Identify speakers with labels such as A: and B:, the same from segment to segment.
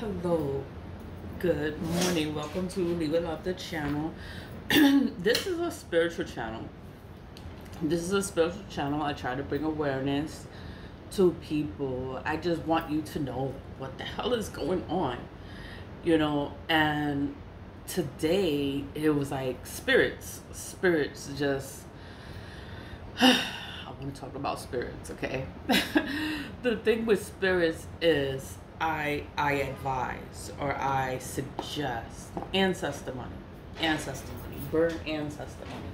A: Hello, good morning. Welcome to Leave It Up the channel. This is a spiritual channel. I try to bring awareness to people. I just want you to know what the hell is going on, and today it was like spirits just I want to talk about spirits, okay? The thing with spirits is I advise or I suggest ancestor money, burn ancestor money.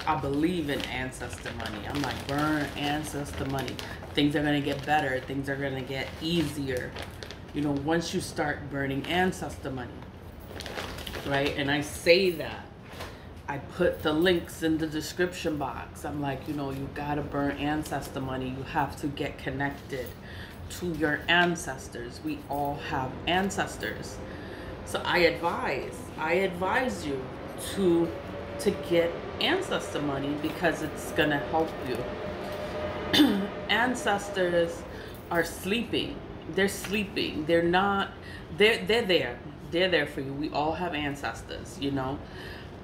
A: I believe in ancestor money. I'm like, burn ancestor money. Things are going to get better. Things are going to get easier. Once you start burning ancestor money, right? And I say that. I put the links in the description box. I'm like, you gotta burn ancestor money. You have to get connected to your ancestors. We all have ancestors. So I advise you to get ancestor money because it's gonna help you. Ancestors are sleeping. They're sleeping. They're there. They're there for you. We all have ancestors,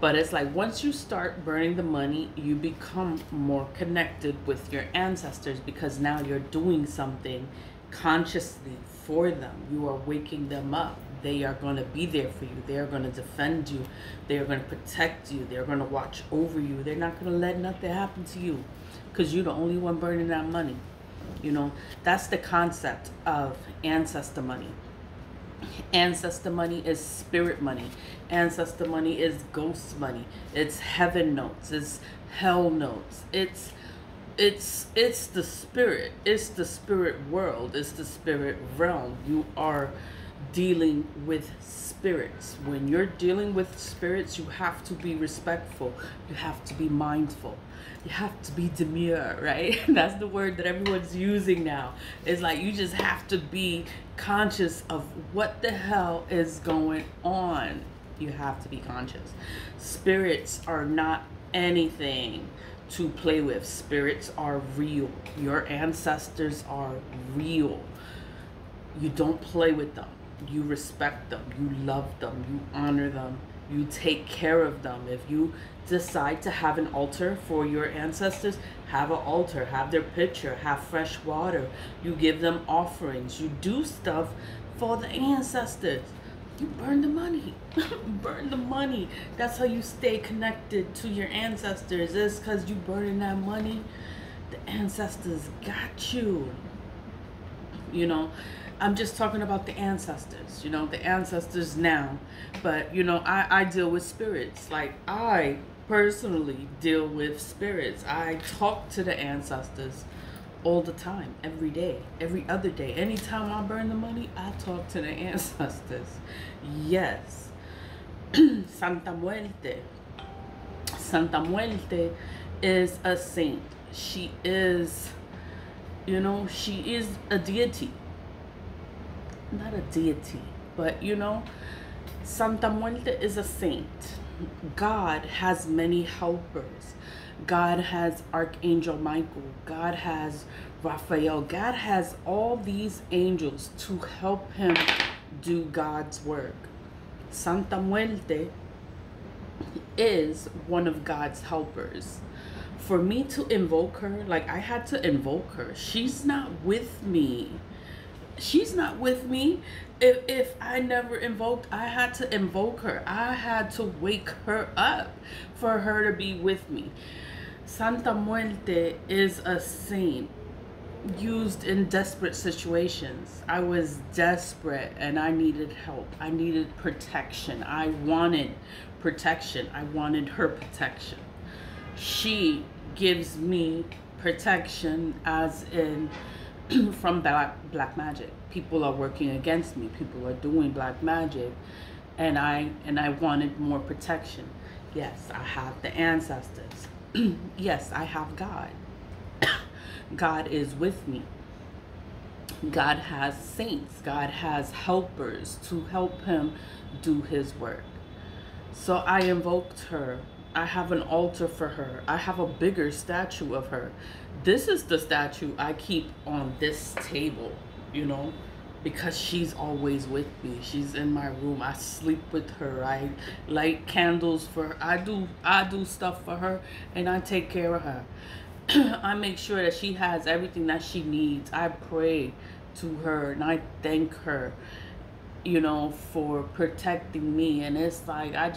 A: But it's like once you start burning the money, you become more connected with your ancestors because now you're doing something consciously for them. You are waking them up. They are going to be there for you. They are going to defend you. They are going to protect you. They're going to watch over you. They're not going to let nothing happen to you because you're the only one burning that money. That's the concept of ancestor money. Ancestor money is spirit money. Ancestor money is ghost money. It's heaven notes. It's hell notes. It's the spirit. It's the spirit world. It's the spirit realm. You are dealing with spirits. When you're dealing with spirits, you have to be respectful. You have to be mindful. You have to be demure, right? That's the word that everyone's using now. It's like you just have to be conscious of what the hell is going on. You have to be conscious. Spirits are not anything to play with. Spirits are real. Your ancestors are real. You don't play with them. You respect them. You love them. You honor them. You take care of them. If you decide to have an altar for your ancestors, have an altar, have their picture, have fresh water. You give them offerings. You do stuff for the ancestors. You burn the money. Burn the money. That's how you stay connected to your ancestors. It's because you burning that money. The ancestors got you. I'm just talking about the ancestors, the ancestors now. But, I deal with spirits. Like, I personally deal with spirits. I talk to the ancestors all the time, every day, every other day. Anytime I burn the money, I talk to the ancestors. Yes. Santa Muerte. Santa Muerte is a saint. She is, she is a deity. Not a deity, but Santa Muerte is a saint. God has many helpers. God has Archangel Michael. God has Raphael. God has all these angels to help him do God's work. Santa Muerte is one of God's helpers. For me to invoke her, like I had to invoke her. She's not with me. She's not with me. If I never invoked, I had to invoke her. I had to wake her up for her to be with me. Santa Muerte is a saint used in desperate situations. I was desperate and I needed help. I needed protection. I wanted protection. I wanted her protection. She gives me protection as in from black magic. People are working against me. People are doing black magic, and I wanted more protection. Yes, I have the ancestors. Yes, I have God. God is with me. God has saints. God has helpers to help him do his work. So I invoked her. I have an altar for her. I have a bigger statue of her. This is the statue I keep on this table, because she's always with me. She's in my room. I sleep with her. I light candles for her. I do stuff for her, and I take care of her. I make sure that she has everything that she needs. I pray to her and I thank her, you know, for protecting me. And it's like I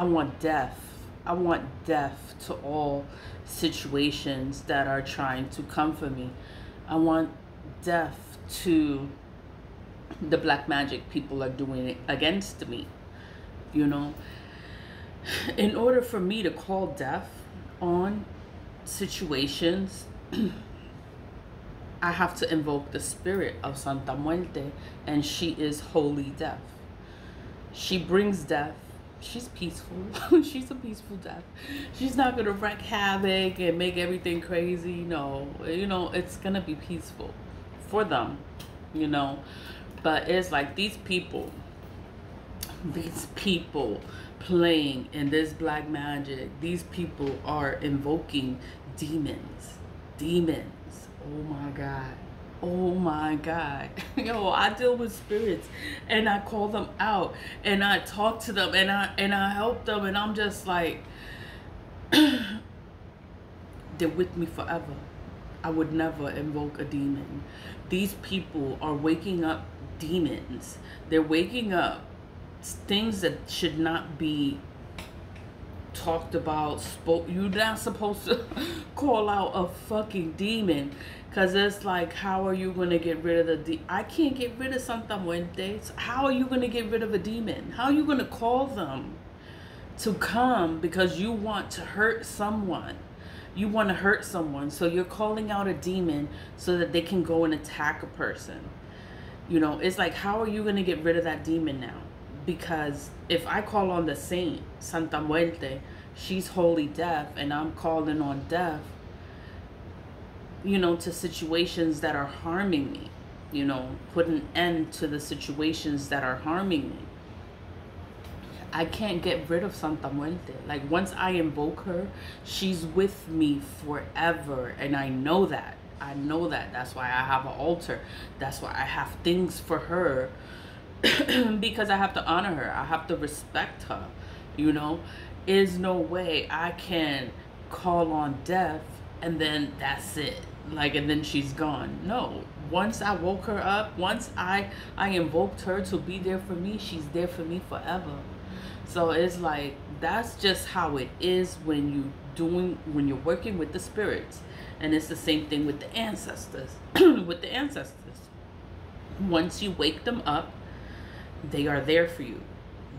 A: want death. I want death to all situations that are trying to come for me. I want death to the black magic people are doing it against me, you know. In order for me to call death on situations, I have to invoke the spirit of Santa Muerte, and she is holy death. She brings death. She's peaceful. She's a peaceful death. She's not gonna wreak havoc and make everything crazy. No, you know, it's gonna be peaceful for them, you know. But it's like these people playing in this black magic, these people are invoking demons. Oh my God. Oh my God. Yo, I deal with spirits and I call them out and I talk to them and I help them, and I'm just like, they're with me forever. I would never invoke a demon. These people are waking up demons. They're waking up things that should not be talked about, you're not supposed to call out a fucking demon, because it's like, how are you going to get rid of I can't get rid of Santa Muerte. How are you going to get rid of a demon? How are you going to call them to come because you want to hurt someone? You want to hurt someone, so you're calling out a demon so that they can go and attack a person. You know, it's like, how are you going to get rid of that demon now? Because if I call on the saint, Santa Muerte, she's holy death, and I'm calling on death, you know, to situations that are harming me, you know, put an end to the situations that are harming me. I can't get rid of Santa Muerte. Like, once I invoke her, she's with me forever, and I know that. I know that. That's why I have an altar. That's why I have things for her. Because I have to honor her. I have to respect her, you know. Is no way I can call on death and then that's it, like, and then she's gone. No, once I woke her up, once I invoked her to be there for me, she's there for me forever. So it's like, that's just how it is when you're working with the spirits. And it's the same thing with the ancestors. With the ancestors, once you wake them up, they are there for you.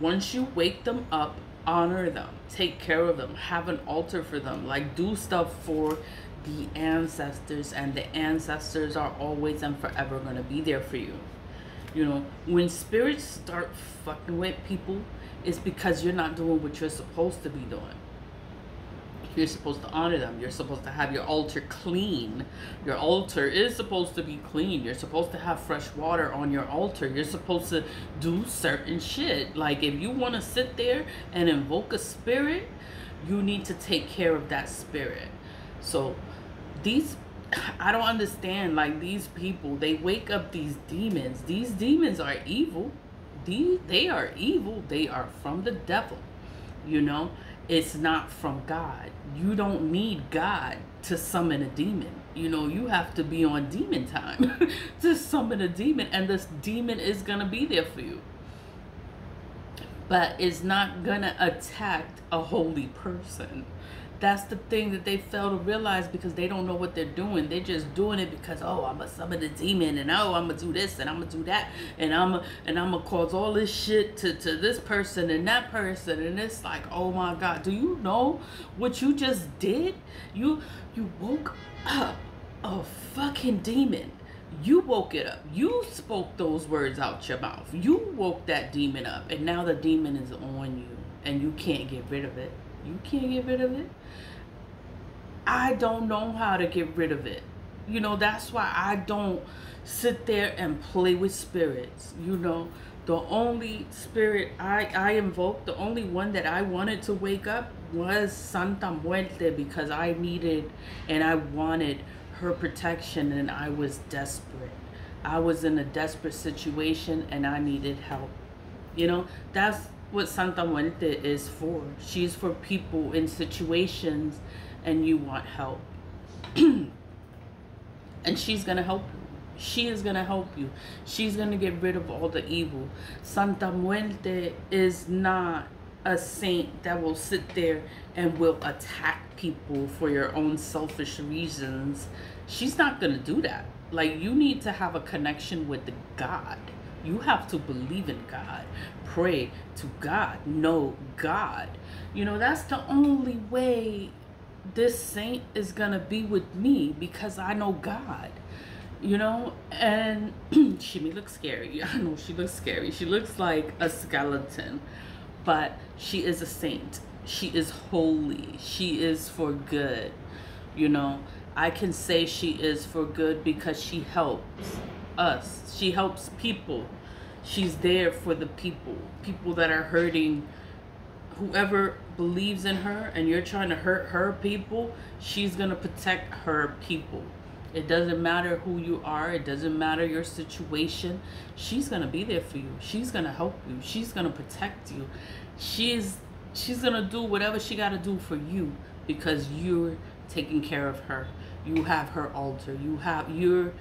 A: Once you wake them up, honor them, take care of them, have an altar for them, like, do stuff for the ancestors, and the ancestors are always and forever going to be there for you. You know, when spirits start fucking with people, it's because you're not doing what you're supposed to be doing. You're supposed to honor them. You're supposed to have your altar clean. Your altar is supposed to be clean. You're supposed to have fresh water on your altar. You're supposed to do certain shit. Like, if you want to sit there and invoke a spirit, you need to take care of that spirit. So I don't understand, like, these people, they wake up these demons. These demons are evil. They are evil. They are from the devil, you know. It's not from God. You don't need God to summon a demon. You know, you have to be on demon time to summon a demon, and this demon is going to be there for you. But it's not going to attack a holy person. That's the thing that they fail to realize, because they don't know what they're doing. They're just doing it because, oh, I'm going to summon a demon, and oh, I'm going to do this, and I'm going to do that, and I'm going to cause all this shit to this person and that person. And it's like, oh my God, do you know what you just did? You woke up a fucking demon. You woke it up. You spoke those words out your mouth. You woke that demon up, and now the demon is on you, and you can't get rid of it. You can't get rid of it. I don't know how to get rid of it. You know, that's why I don't sit there and play with spirits. You know, the only spirit I invoked, the only one that I wanted to wake up was Santa Muerte, because I needed and I wanted her protection, and I was desperate. I was in a desperate situation and I needed help. You know, that's what Santa Muerte is for. She's for people in situations and you want help. And she's going to help you. She is going to help you. She's going to get rid of all the evil. Santa Muerte is not a saint that will sit there and will attack people for your own selfish reasons. She's not going to do that. Like, you need to have a connection with the God. You have to believe in God. Pray to God. Know God. You know, that's the only way this saint is going to be with me, because I know God. You know, and she may look scary. I know she looks scary. She looks like a skeleton, but she is a saint. She is holy. She is for good. You know, I can say she is for good because she helps us. She helps people. She's there for the people that are hurting. Whoever believes in her and you're trying to hurt her people, she's going to protect her people. It doesn't matter who you are. It doesn't matter your situation. She's going to be there for you. She's going to help you. She's going to protect you. She's going to do whatever she got to do for you because you're taking care of her. You have her altar. You're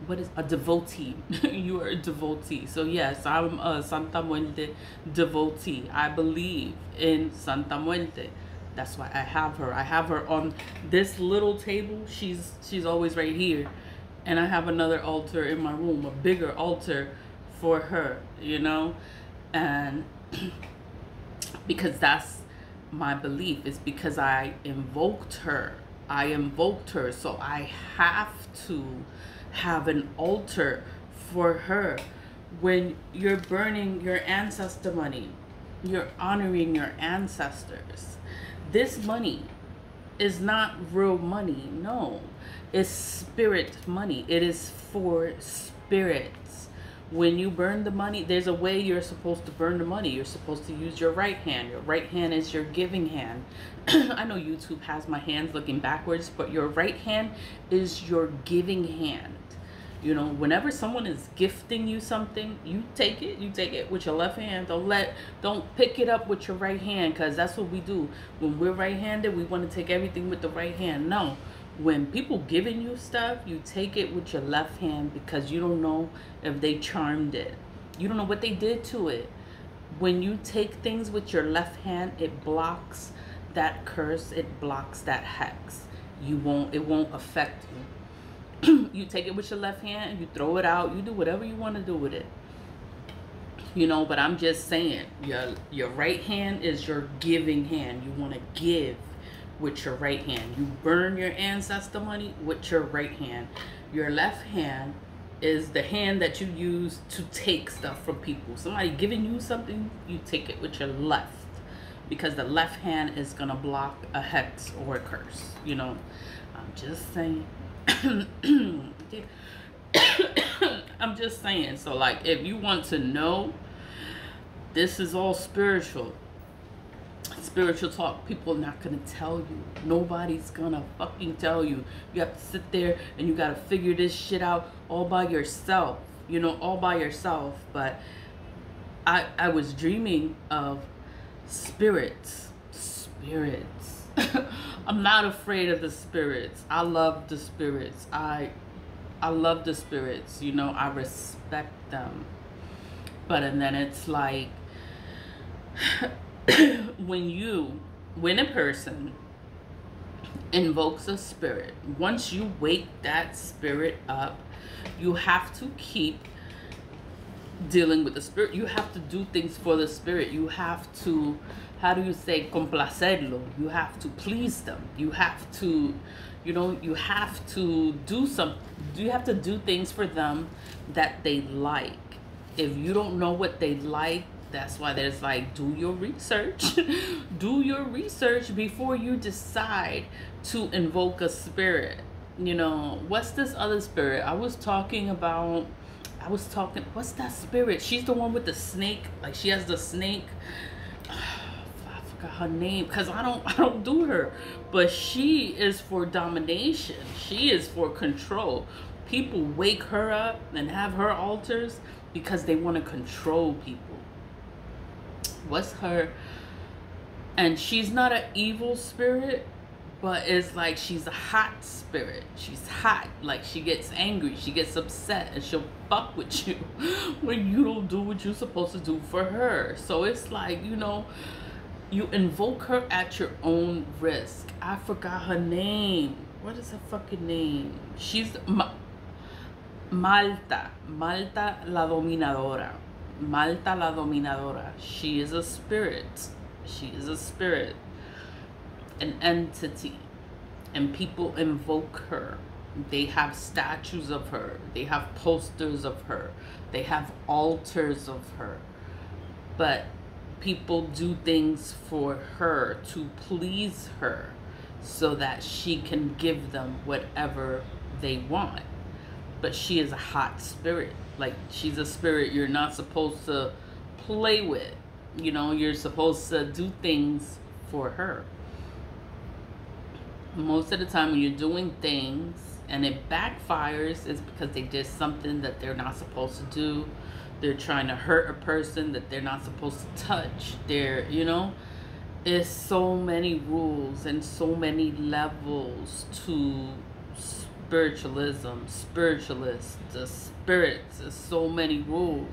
A: what is a devotee? You are a devotee. So yes, I'm a Santa Muerte devotee. I believe in Santa Muerte. That's why I have her. I have her on this little table. She's always right here. And I have another altar in my room, a bigger altar for her, you know? And because that's my belief. It's because I invoked her. So I have to have an altar for her. When you're burning your ancestor money, you're honoring your ancestors. This money is not real money. No, it's spirit money. It is for spirits. When you burn the money, there's a way you're supposed to burn the money. You're supposed to use your right hand. Your right hand is your giving hand. I know YouTube has my hands looking backwards, but your right hand is your giving hand. You know, whenever someone is gifting you something, you take it with your left hand. Don't pick it up with your right hand, because that's what we do. When we're right-handed, we want to take everything with the right hand. No, when people giving you stuff, you take it with your left hand, because you don't know if they charmed it. You don't know what they did to it. When you take things with your left hand, it blocks that curse. It blocks that hex. It won't affect you. You take it with your left hand, you throw it out, you do whatever you want to do with it. You know, but I'm just saying, your right hand is your giving hand. You want to give with your right hand. You burn your ancestor money with your right hand. Your left hand is the hand that you use to take stuff from people. Somebody giving you something, you take it with your left, because the left hand is going to block a hex or a curse. You know, I'm just saying. I'm just saying. So like, if you want to know, this is all spiritual talk. People are not gonna tell you. Nobody's gonna fucking tell you. You have to sit there and you gotta figure this shit out all by yourself, you know, all by yourself. But I was dreaming of spirits. I'm not afraid of the spirits. I love the spirits. I love the spirits, you know, I respect them. But and then it's like when a person invokes a spirit, once you wake that spirit up, you have to keep dealing with the spirit. You have to do things for the spirit. You have to, how do you say, complacerlo? You have to please them. You have to, you know, you have to do things for them that they like. If you don't know what they like, that's why there's like, do your research. Do your research before you decide to invoke a spirit. You know, what's this other spirit? What's that spirit? She's the one with the snake. Like, she has the snake. I forgot her name, because I don't do her. But she is for domination. She is for control. People wake her up and have her altars because they want to control people. What's her? And she's not an evil spirit, but it's like she's a hot spirit. She's hot. Like, she gets angry, she gets upset, and she'll fuck with you when you don't do what you're supposed to do for her. So it's like, you know, you invoke her at your own risk. I forgot her name. What is her fucking name? She's Malta la Dominadora. Malta la Dominadora. She is a spirit. She is a spirit, an entity, and people invoke her. They have statues of her. They have posters of her. They have altars of her. But people do things for her to please her so that she can give them whatever they want. But she is a hot spirit. Like, she's a spirit you're not supposed to play with. You know, you're supposed to do things for her. Most of the time when you're doing things and it backfires, it's because they did something that they're not supposed to do. They're trying to hurt a person that they're not supposed to touch. They're, you know, it's so many rules and so many levels to spiritualism, spiritualists, the spirits. There's so many rules.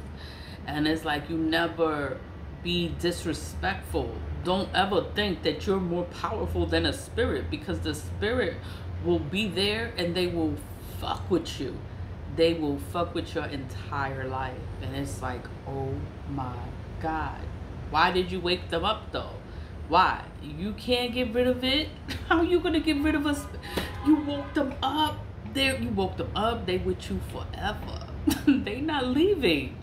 A: And it's like, you never be disrespectful. Don't ever think that you're more powerful than a spirit, because the spirit will be there and they will fuck with you. They will fuck with your entire life. And it's like, oh my God. Why did you wake them up though? Why? You can't get rid of it? How are you gonna get rid of us? You woke them up. You woke them up. They with you forever. They not leaving.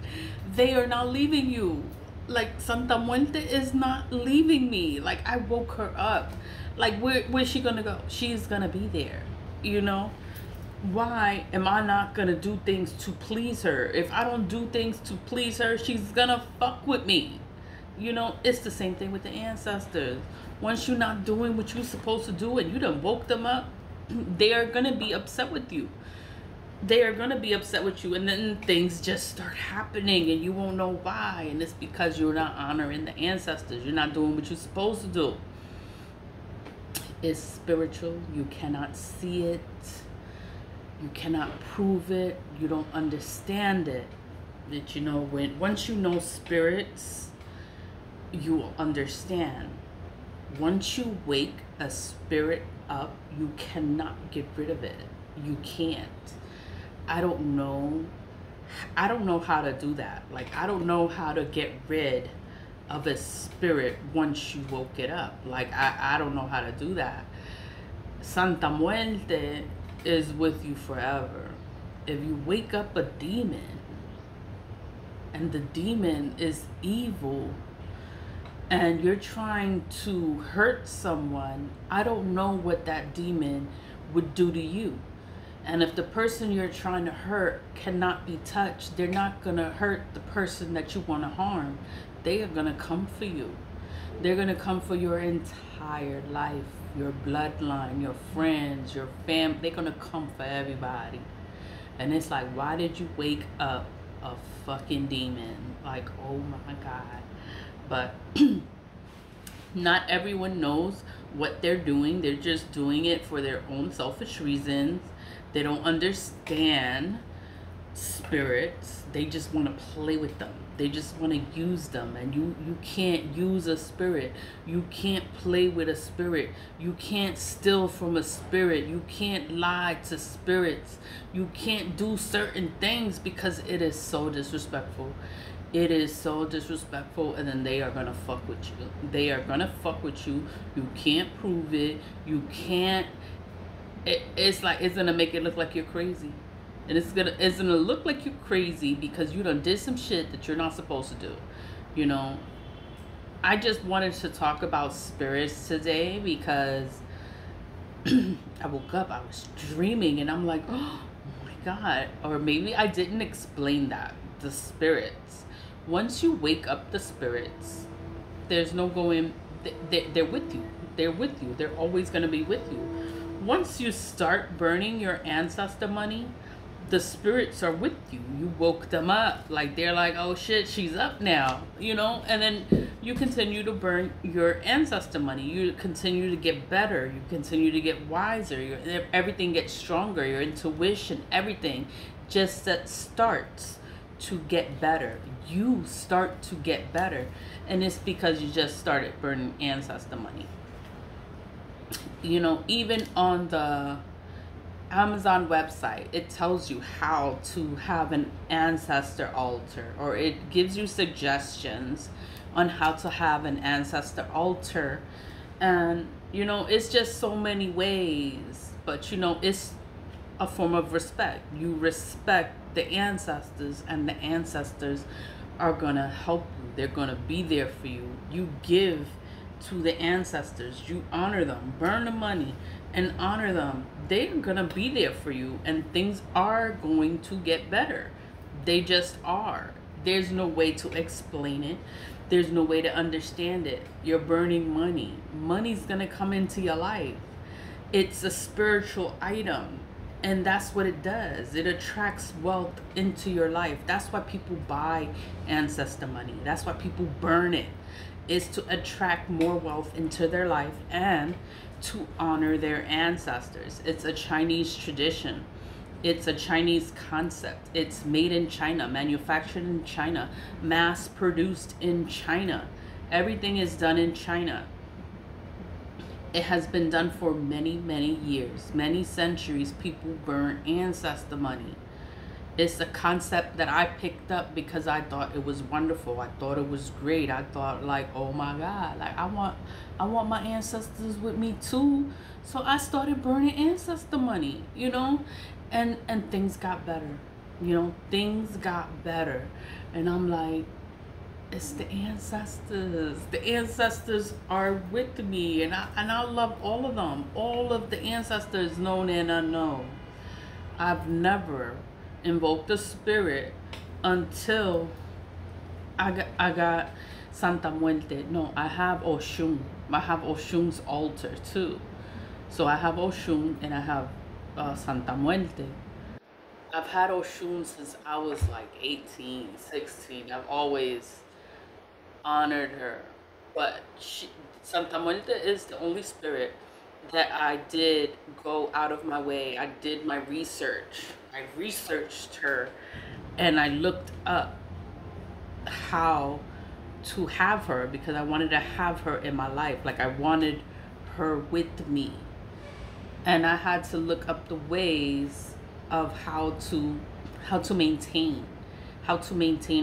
A: They are not leaving you. Like, Santa Muerte is not leaving me. Like, I woke her up. Like, where's she gonna go? She's gonna be there, you know? Why am I not gonna do things to please her? If I don't do things to please her, she's gonna fuck with me. You know, it's the same thing with the ancestors. Once you're not doing what you're supposed to do and you done woke them up, they are gonna be upset with you. They are gonna be upset with you, and then things just start happening and you won't know why. And it's because you're not honoring the ancestors. You're not doing what you're supposed to do. It's spiritual. You cannot see it. You cannot prove it. You don't understand it. That, you know, once you know spirits, you will understand. Once you wake a spirit up, you cannot get rid of it. You can't. I don't know how to do that. Like, I don't know how to get rid of a spirit once you woke it up. Like, I don't know how to do that. Santa Muerte is with you forever. If you wake up a demon and the demon is evil and you're trying to hurt someone, I don't know what that demon would do to you. And if the person you're trying to hurt cannot be touched, they're not going to hurt the person that you want to harm. They are going to come for you. They're going to come for your entire life, your bloodline, your friends, your family. They're going to come for everybody. And it's like, why did you wake up a fucking demon? Like, oh my God. But not everyone knows what they're doing. They're just doing it for their own selfish reasons. They don't understand spirits. They just want to play with them. They just want to use them. And you can't use a spirit. You can't play with a spirit. You can't steal from a spirit. You can't lie to spirits. You can't do certain things because it is so disrespectful. It is so disrespectful, and then they are going to fuck with you. They are going to fuck with you. You can't prove it. You can't. It's like, it's going to make it look like you're crazy. And it's gonna look like you're crazy because you done did some shit that you're not supposed to do. You know, I just wanted to talk about spirits today because I woke up, I was dreaming, and I'm like, oh my God. Or maybe I didn't explain that. The spirits. Once you wake up the spirits, there's no going, they're with you. They're with you. They're always going to be with you. Once you start burning your ancestor money, the spirits are with you. You woke them up. Like, they're like, oh shit, she's up now, you know? And then you continue to burn your ancestor money. You continue to get better. You continue to get wiser. Everything gets stronger. Your intuition, everything just that starts to get better. You start to get better. And it's because you just started burning ancestor money. You know, even on the Amazon website, it tells you how to have an ancestor altar, or it gives you suggestions on how to have an ancestor altar. And you know, it's just so many ways, but you know, it's a form of respect. You respect the ancestors, and the ancestors are gonna help you. They're gonna be there for you. You give to the ancestors, you honor them, burn the money and honor them. They're gonna be there for you, and things are going to get better. They just are. There's no way to explain it. There's no way to understand it. You're burning money. Money's gonna come into your life. It's a spiritual item, and that's what it does. It attracts wealth into your life. That's why people buy ancestor money. That's why people burn it. Is to attract more wealth into their life and to honor their ancestors. It's a Chinese tradition. It's a Chinese concept. It's made in China, manufactured in China, mass produced in China. Everything is done in China. It has been done for many, many years, many centuries. People burn ancestor money. It's a concept that I picked up because I thought it was wonderful. I thought it was great. I thought, like, oh my God, like I want my ancestors with me too. So I started burning ancestor money, you know, and things got better. You know, things got better. And I'm like, it's the ancestors. The ancestors are with me, and I love all of them. All of the ancestors, known and unknown. I've never invoked a spirit until I got Santa Muerte. No, I have Oshun. I have Oshun's altar too. So I have Oshun and I have Santa Muerte. I've had Oshun since I was like 18, 16. I've always honored her. But Santa Muerte is the only spirit that I did go out of my way. I did my research. I researched her, and I looked up how to have her, because I wanted to have her in my life. Like, I wanted her with me, and I had to look up the ways of how to maintain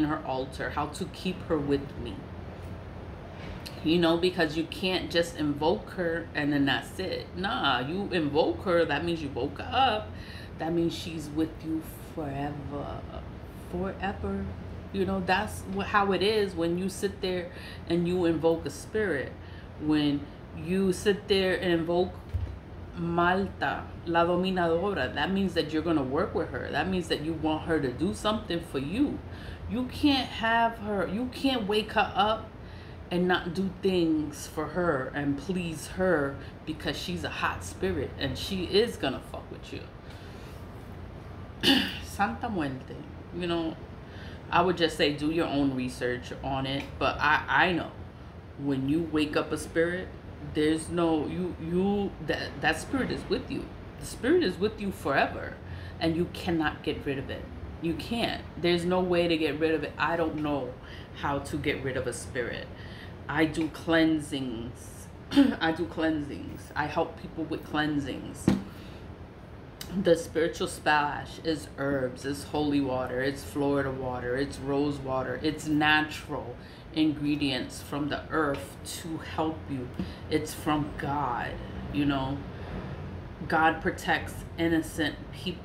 A: her altar, how to keep her with me. You know, because you can't just invoke her and then that's it. Nah, you invoke her, that means you woke her up. That means she's with you forever. Forever. You know, that's how it is when you sit there and you invoke a spirit. When you sit there and invoke Malta, la dominadora, that means that you're going to work with her. That means that you want her to do something for you. You can't have her, you can't wake her up and not do things for her and please her, because she's a hot spirit and she is gonna fuck with you. Santa Muerte, you know, I would just say do your own research on it, but I know when you wake up a spirit, there's no that spirit is with you. The spirit is with you forever, and you cannot get rid of it. You can't. There's no way to get rid of it. I don't know how to get rid of a spirit. I do cleansings. I do cleansings. I help people with cleansings. The spiritual splash is herbs, it's holy water, it's Florida water, it's rose water, it's natural ingredients from the earth to help you. It's from God, you know. God protects innocent people,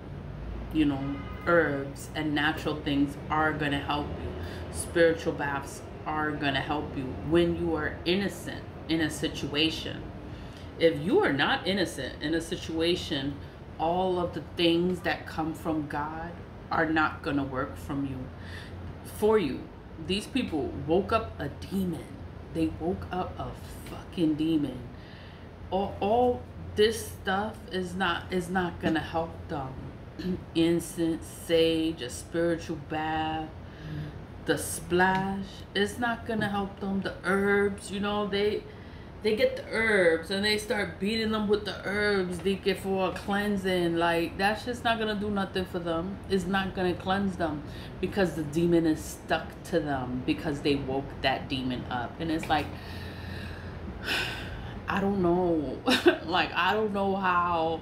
A: you know. Herbs and natural things are gonna help you. Spiritual baths are gonna help you when you are innocent in a situation. If you are not innocent in a situation, all of the things that come from God are not gonna work for you. These people woke up a demon. They woke up a fucking demon. All this stuff is not gonna help them. Incense, sage, a spiritual bath, the splash, it's not gonna help them. The herbs, you know, they get the herbs and they start beating them with the herbs they get for a cleansing. Like, that's just not gonna do nothing for them. It's not gonna cleanse them because the demon is stuck to them because they woke that demon up. And it's like, I don't know. Like, I don't know how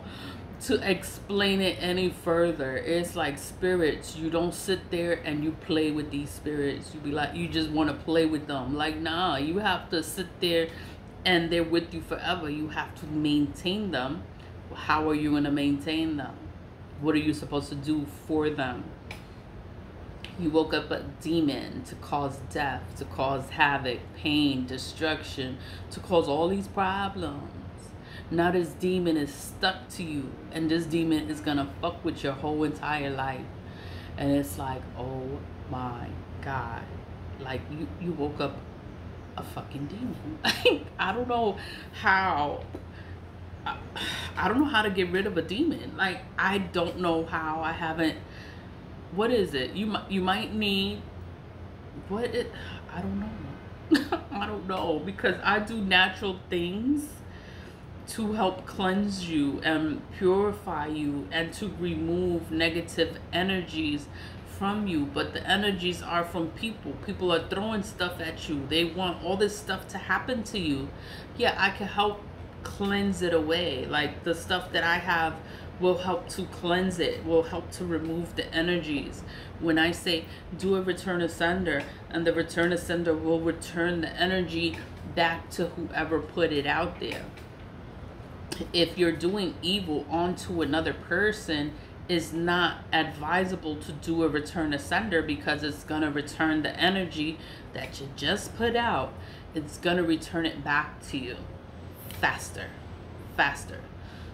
A: to explain it any further. It's like spirits. You don't sit there and you play with these spirits. You be like, you just want to play with them. Like, nah, you have to sit there and they're with you forever. You have to maintain them. How are you going to maintain them? What are you supposed to do for them? You woke up a demon to cause death, to cause havoc, pain, destruction, to cause all these problems. Now this demon is stuck to you, and this demon is gonna fuck with your whole entire life. And it's like, oh my God. Like, you woke up a fucking demon. Like, I don't know how. I don't know how to get rid of a demon. Like, I don't know how. I haven't. What is it? You might need. I don't know. I don't know, because I do natural things to help cleanse you and purify you and to remove negative energies from you. But the energies are from people. People are throwing stuff at you. They want all this stuff to happen to you. Yeah, I can help cleanse it away. Like, the stuff that I have will help to cleanse it, will help to remove the energies. When I say do a return ascender, and the return ascender will return the energy back to whoever put it out there. If you're doing evil onto another person, it's not advisable to do a return ascender, because it's going to return the energy that you just put out. It's going to return it back to you faster.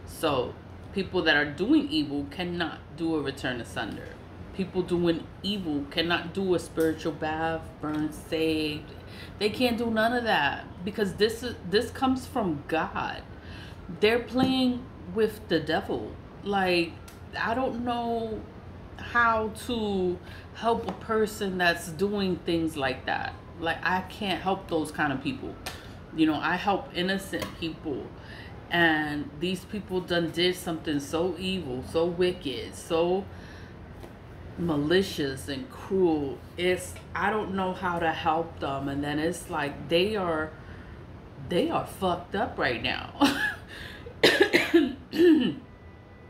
A: So people that are doing evil cannot do a return asunder. People doing evil cannot do a spiritual bath, burn sage. They can't do none of that, because this comes from God. They're playing with the devil. Like, I don't know how to help a person that's doing things like that. Like, I can't help those kind of people. You know, I help innocent people. And these people done did something so evil, so wicked, so malicious and cruel. I don't know how to help them. And then it's like they are fucked up right now.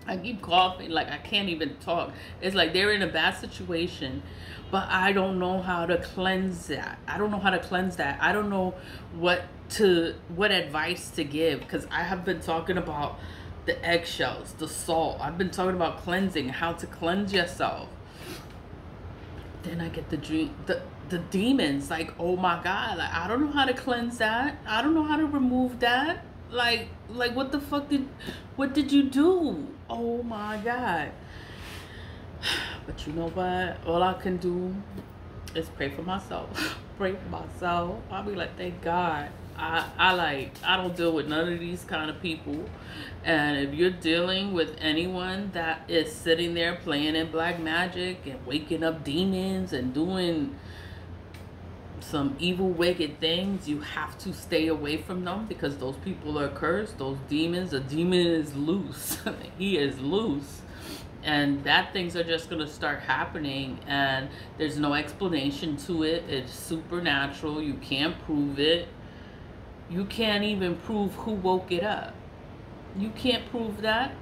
A: I keep coughing, like I can't even talk. It's like they're in a bad situation, but I don't know how to cleanse that. I don't know how to cleanse that. I don't know what advice to give, because I have been talking about the eggshells, the salt. I've been talking about cleansing, how to cleanse yourself. Then I get the demons. Like, oh my God, like I don't know how to cleanse that. I don't know how to remove that. Like what the fuck what did you do? Oh my God. But you know what? All I can do is pray for myself. Pray for myself. I'll be like, thank God. I don't deal with none of these kind of people. And if you're dealing with anyone that is sitting there playing in black magic and waking up demons and doing some evil, wicked things, you have to stay away from them, because those people are cursed. Those demons, the demon is loose. He is loose. And that things are just going to start happening, and there's no explanation to it. It's supernatural. You can't prove it. You can't even prove who woke it up. You can't prove that,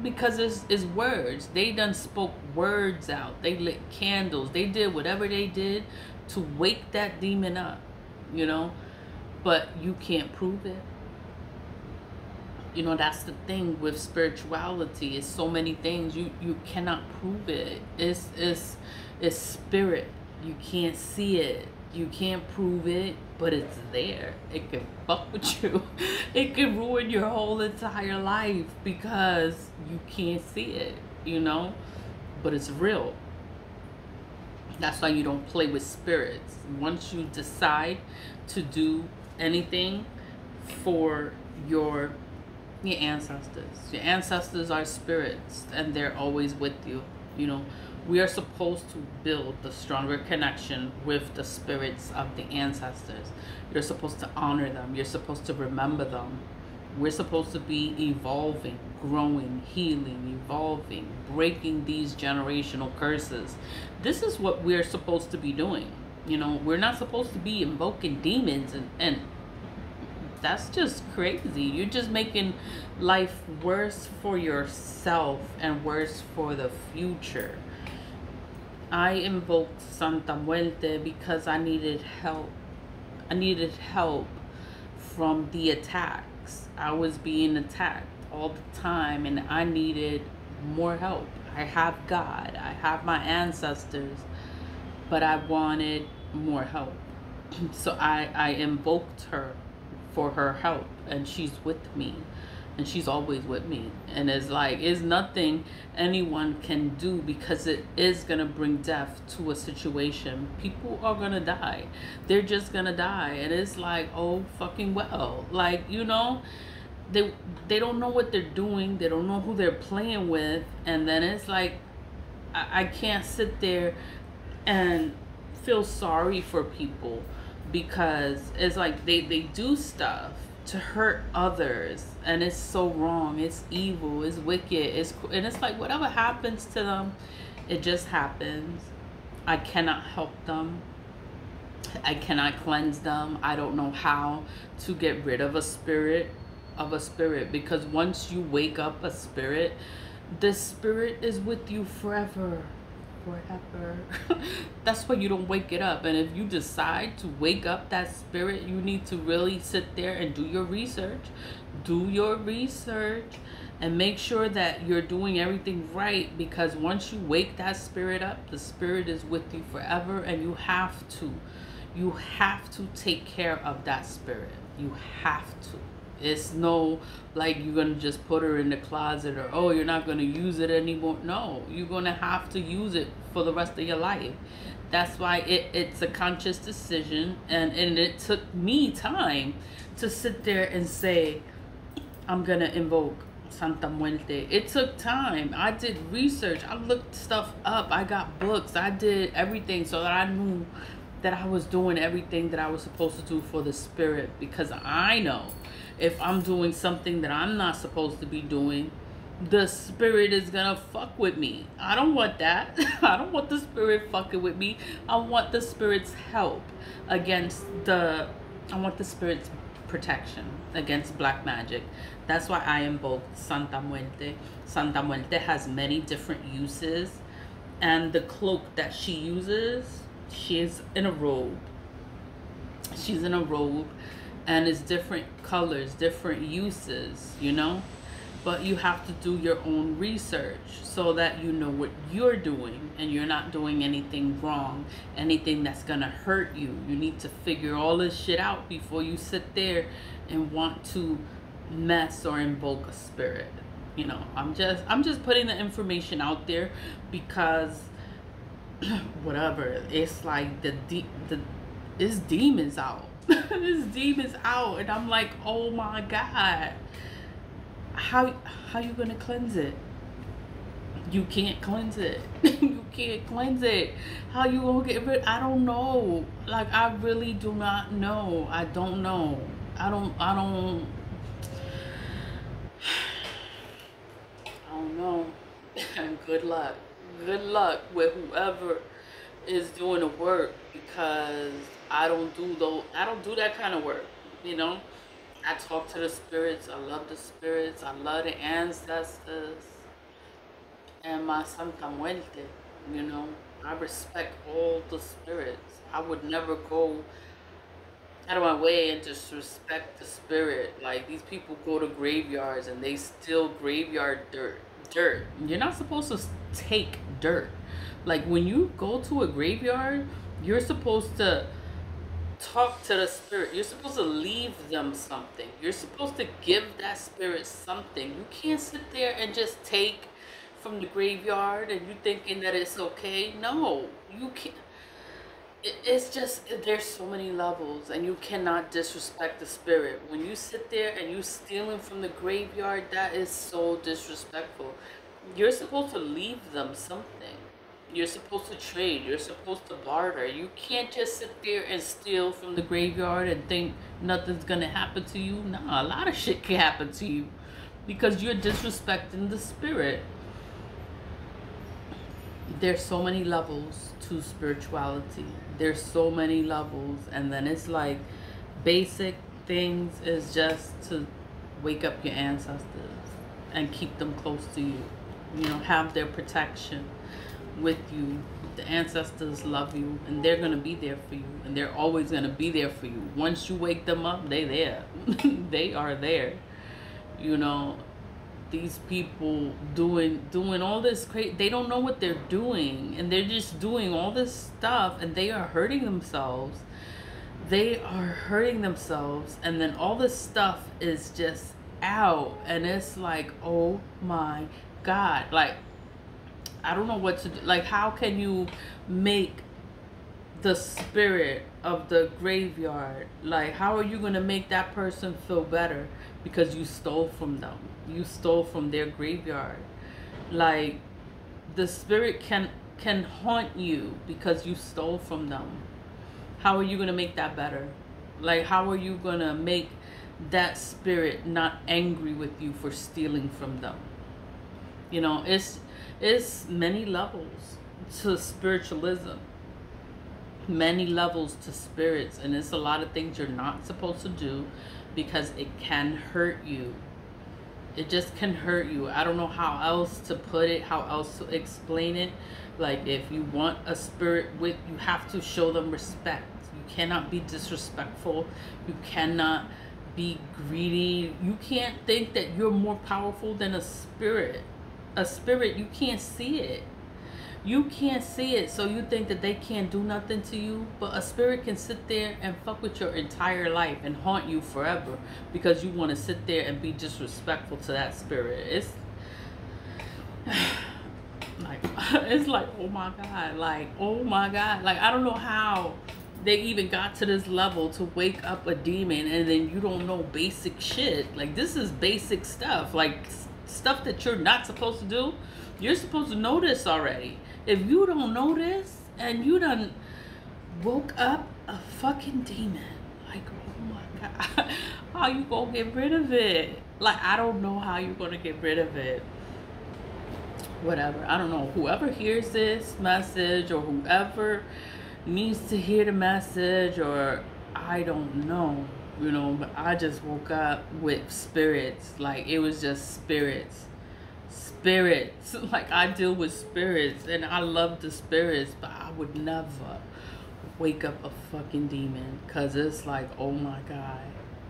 A: because it's words. They done spoke words out. They lit candles. They did whatever they did to wake that demon up, you know, but you can't prove it. You know, that's the thing with spirituality. It's so many things you cannot prove it. It's spirit. You can't see it. You can't prove it, but it's there. It can fuck with you. It can ruin your whole entire life because you can't see it, you know, but it's real. That's why you don't play with spirits. Once you decide to do anything for your Your ancestors. Your ancestors are spirits, and they're always with you. You know, we are supposed to build the stronger connection with the spirits of the ancestors. You're supposed to honor them. You're supposed to remember them. We're supposed to be evolving, growing, healing, evolving, breaking these generational curses. This is what we're supposed to be doing. You know, we're not supposed to be invoking demons, and that's just crazy. You're just making life worse for yourself and worse for the future. I invoked Santa Muerte because I needed help. I needed help from the attacks. I was being attacked all the time, and I needed more help. I have God, I have my ancestors, but I wanted more help. So I invoked her for her help, and she's with me, and she's always with me. And it's like, it's nothing anyone can do, because it is gonna bring death to a situation. People are gonna die. They're just gonna die. And it's like, oh fucking well, like, you know, they don't know what they're doing. They don't know who they're playing with. And then it's like, I can't sit there and feel sorry for people, because it's like they do stuff to hurt others, and it's so wrong. It's evil, it's wicked, and it's like, whatever happens to them, it just happens. I cannot help them. I cannot cleanse them. I don't know how to get rid of a spirit, because once you wake up a spirit, the spirit is with you forever. That's why you don't wake it up. And if you decide to wake up that spirit, you need to really sit there and do your research. And make sure that you're doing everything right, because once you wake that spirit up, the spirit is with you forever. And you have to take care of that spirit. You have to. It's no like you're gonna just put her in the closet, or oh, you're not gonna use it anymore. No, you're gonna have to use it for the rest of your life. That's why it's a conscious decision, and it took me time to sit there and say, I'm gonna invoke Santa Muerte. It took time. I did research. I looked stuff up. I got books. I did everything so that I knew that I was doing everything that I was supposed to do for the spirit, because I know if I'm doing something that I'm not supposed to be doing, the spirit is gonna fuck with me. I don't want that. I don't want the spirit fucking with me. I want the spirit's help against I want the spirit's protection against black magic. That's why I invoke Santa Muerte. Santa Muerte has many different uses, and the cloak that she uses, she's in a robe. She's in a robe, and it's different colors, different uses, you know. But you have to do your own research so that you know what you're doing, and you're not doing anything wrong, anything that's gonna hurt you. You need to figure all this shit out before you sit there and want to mess or invoke a spirit. You know, I'm just putting the information out there, because whatever, it's like it's demons out. This demons out, and I'm like, oh my God, how you gonna cleanse it? You can't cleanse it. You can't cleanse it. How you gonna get rid? I don't know. Like, I really do not know. I don't know. I don't know. And good luck with whoever is doing the work, because I don't do that kind of work, you know. I talk to the spirits. I love the spirits. I love the ancestors and my Santa Muerte, you know. I respect all the spirits. I would never go out of my way and disrespect the spirit. Like, these people go to graveyards and they steal graveyard dirt. You're not supposed to take dirt. Like, when you go to a graveyard, you're supposed to talk to the spirit. You're supposed to leave them something. You're supposed to give that spirit something. You can't sit there and just take from the graveyard and you thinking that it's okay. No, you can't. it's just, there's so many levels, and you cannot disrespect the spirit. When you sit there and you stealing from the graveyard, that is so disrespectful. You're supposed to leave them something. You're supposed to trade. You're supposed to barter. You can't just sit there and steal from the graveyard and think nothing's gonna happen to you. Nah, a lot of shit can happen to you because you're disrespecting the spirit. There's so many levels to spirituality. There's so many levels, and then it's like basic things is just to wake up your ancestors and keep them close to you. You know, have their protection with you. The ancestors love you, and they're gonna be there for you, and they're always gonna be there for you. Once you wake them up, they there. They are there. You know, these people doing all this crazy, they don't know what they're doing, and they're just doing all this stuff, and they are hurting themselves. They are hurting themselves, and then all this stuff is just out, and it's like, oh my God, like, I don't know what to do. Like, how can you make the spirit of the graveyard, like, how are you going to make that person feel better because you stole from them? You stole from their graveyard. Like, the spirit can haunt you because you stole from them. How are you going to make that better? Like, how are you going to make that spirit not angry with you for stealing from them? You know, it's many levels to spiritualism, many levels to spirits, and it's a lot of things you're not supposed to do because it can hurt you. It just can hurt you. I don't know how else to put it, how else to explain it. Like, if you want a spirit with, you have to show them respect. You cannot be disrespectful. You cannot be greedy. You can't think that you're more powerful than a spirit. A spirit, you can't see it. You can't see it, so you think that they can't do nothing to you. But a spirit can sit there and fuck with your entire life and haunt you forever because you want to sit there and be disrespectful to that spirit. It's like, it's like, oh my God, like, oh my God. Like, I don't know how they even got to this level to wake up a demon, and then you don't know basic shit. Like, this is basic stuff, like stuff that you're not supposed to do. You're supposed to know this already. If you don't know this and you done woke up a fucking demon, like, oh my God, how you gonna get rid of it? Like, I don't know how you're gonna get rid of it. Whatever, I don't know. Whoever hears this message, or whoever needs to hear the message, or I don't know, you know, but I just woke up with spirits. Like, it was just spirits. Like, I deal with spirits, and I love the spirits, but I would never wake up a fucking demon, because it's like, oh my God,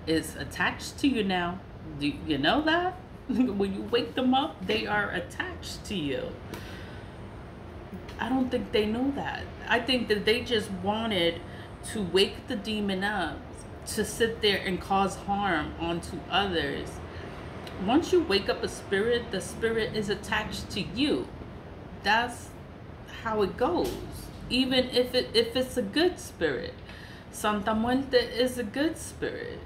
A: it's attached to you now. Do you know that? When you wake them up, they are attached to you. I don't think they know that. I think that they just wanted to wake the demon up to sit there and cause harm onto others. Once you wake up a spirit, the spirit is attached to you. That's how it goes. Even if it's a good spirit. Santa Muerte is a good spirit.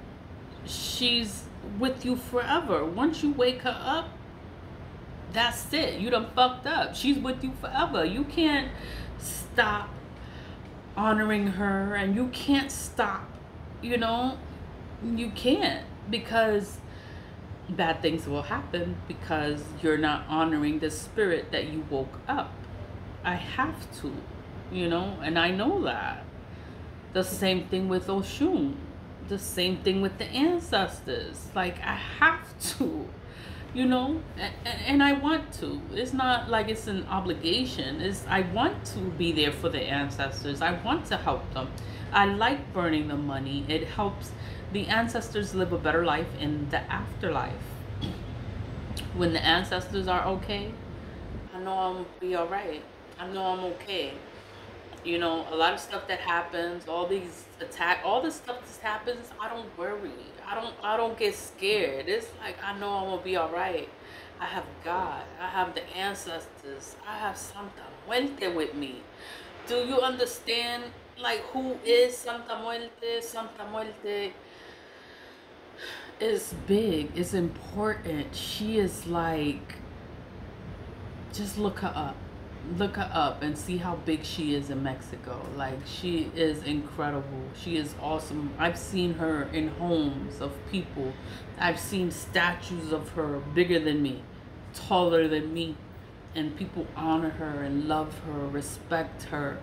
A: She's with you forever. Once you wake her up, that's it. You done fucked up. She's with you forever. You can't stop honoring her, and you can't stop, you know, you can't, because bad things will happen because you're not honoring the spirit that you woke up. I have to, you know, and I know that. The same thing with Oshun. The same thing with the ancestors. Like, I have to, you know, and I want to. It's not like it's an obligation. I want to be there for the ancestors. I want to help them. I like burning the money. It helps the ancestors live a better life in the afterlife. When the ancestors are okay, I know I'm gonna be all right. I know I'm okay. You know, a lot of stuff that happens, all these attacks, all the stuff that happens, I don't worry. I don't get scared. It's like, I know I'm gonna be all right. I have God. I have the ancestors. I have Santa Muerte with me. Do you understand like, who is Santa Muerte. Santa Muerte is big, it's important. She is like, just look her up. Look her up and see how big she is in Mexico. Like, she is incredible. She is awesome. I've seen her in homes of people. I've seen statues of her bigger than me, taller than me, and people honor her and love her, respect her.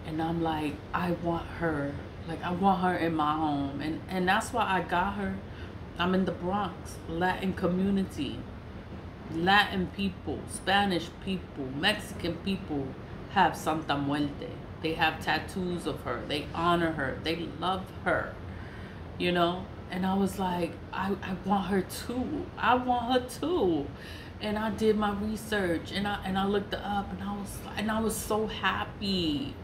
A: And I'm like, I want her. Like, I want her in my home. And that's why I got her. I'm in the Bronx, Latin community. Latin people, Spanish people, Mexican people have Santa Muerte. They have tattoos of her. They honor her. They love her, you know? And I was like, I want her too. I want her too. And I did my research and I looked it up, and I was so happy.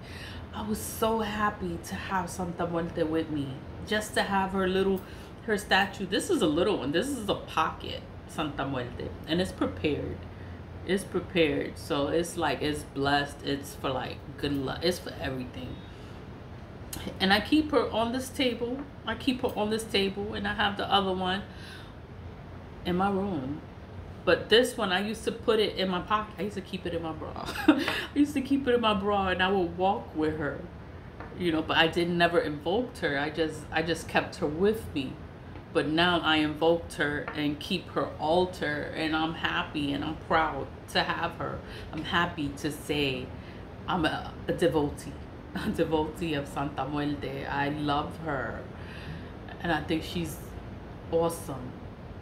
A: I was so happy to have Santa Muerte with me. Just to have her statue. This is a little one. This is a pocket Santa Muerte, and it's prepared. It's prepared, so it's like, it's blessed. It's for like good luck. It's for everything. And I keep her on this table. I keep her on this table, and I have the other one in my room. But this one, I used to put it in my pocket. I used to keep it in my bra. I used to keep it in my bra, and I would walk with her, you know. But I never invoked her. I just kept her with me. But now I invoked her and keep her altar, and I'm happy and I'm proud to have her. I'm happy to say I'm a devotee of Santa Muerte. I love her, and I think she's awesome.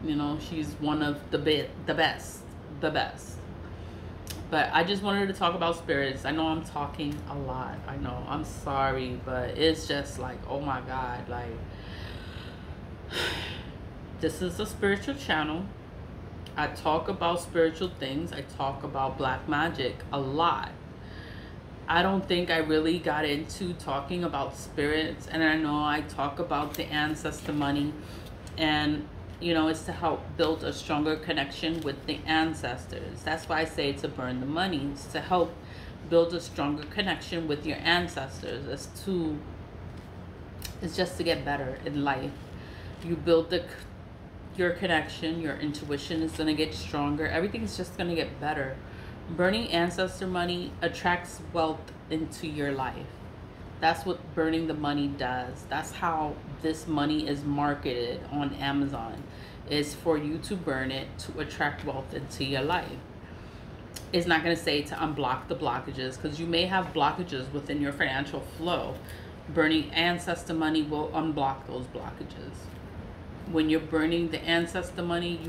A: You know, she's one of the best. But I just wanted to talk about spirits. I know I'm talking a lot. I know, I'm sorry, but it's just like, oh my God, like, this is a spiritual channel. I talk about spiritual things. I talk about black magic a lot. I don't think I really got into talking about spirits, and I know I talk about the ancestor money, and you know, it's to help build a stronger connection with the ancestors. That's why I say to burn the money. It's to help build a stronger connection with your ancestors. It's just to get better in life. You build your connection, your intuition is going to get stronger. Everything's just going to get better. Burning ancestor money attracts wealth into your life. That's what burning the money does. That's how this money is marketed on Amazon. Is for you to burn it to attract wealth into your life. It's not going to say to unblock the blockages, because you may have blockages within your financial flow. Burning ancestor money will unblock those blockages. When you're burning the ancestor money,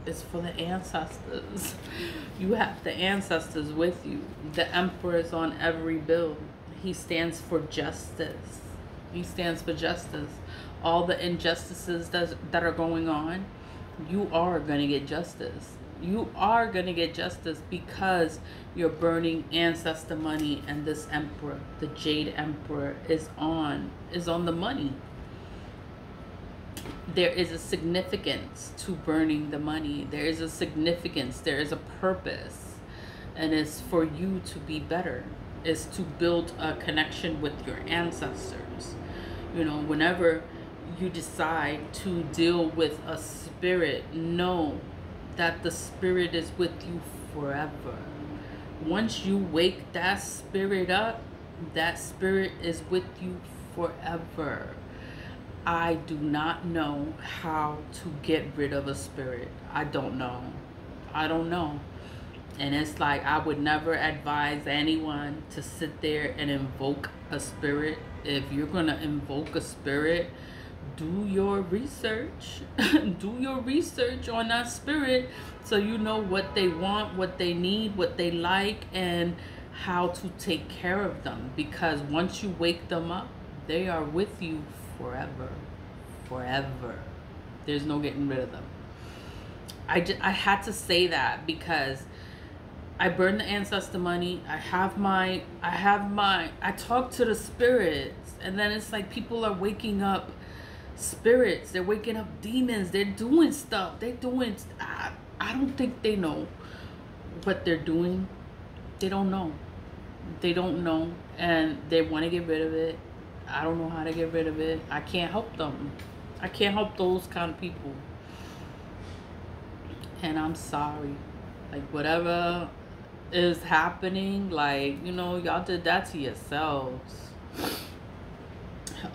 A: it's for the ancestors. You have the ancestors with you. The emperor is on every bill. He stands for justice. He stands for justice. All the injustices that are going on, you are going to get justice. You are going to get justice because you're burning ancestor money, and this emperor, the Jade Emperor, is on the money. There is a significance to burning the money. There is a significance. There is a purpose. And it's for you to be better. It's to build a connection with your ancestors. You know, whenever you decide to deal with a spirit, know that the spirit is with you forever. Once you wake that spirit up, that spirit is with you forever. I do not know how to get rid of a spirit. I don't know. And it's like, I would never advise anyone to sit there and invoke a spirit. If you're going to invoke a spirit, do your research. Do your research on that spirit, so you know what they want, what they need, what they like, and how to take care of them. Because once you wake them up, they are with you forever. There's no getting rid of them. I had to say that because I burn the ancestor money. I talk to the spirits, and then it's like people are waking up spirits. They're waking up demons. They're doing stuff. I don't think they know what they're doing. They don't know. They don't know, and they want to get rid of it. I don't know how to get rid of it. I can't help them. I can't help those kind of people. And I'm sorry. Like, whatever is happening, like, you know, y'all did that to yourselves.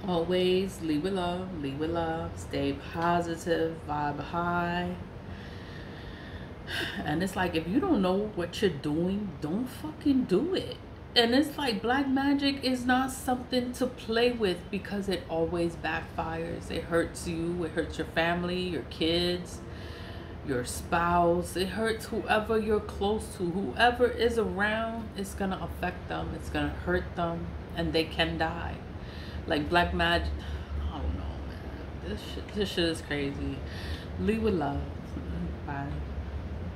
A: Always leave with love, leave with love, stay positive, vibe high. And it's like, if you don't know what you're doing, don't fucking do it. And it's like, black magic is not something to play with, because it always backfires. It hurts you, it hurts your family, your kids, your spouse. It hurts whoever you're close to. Whoever is around, it's gonna affect them, it's gonna hurt them, and they can die. Like, black magic, I don't know, man. This shit is crazy. Leave with love. Bye.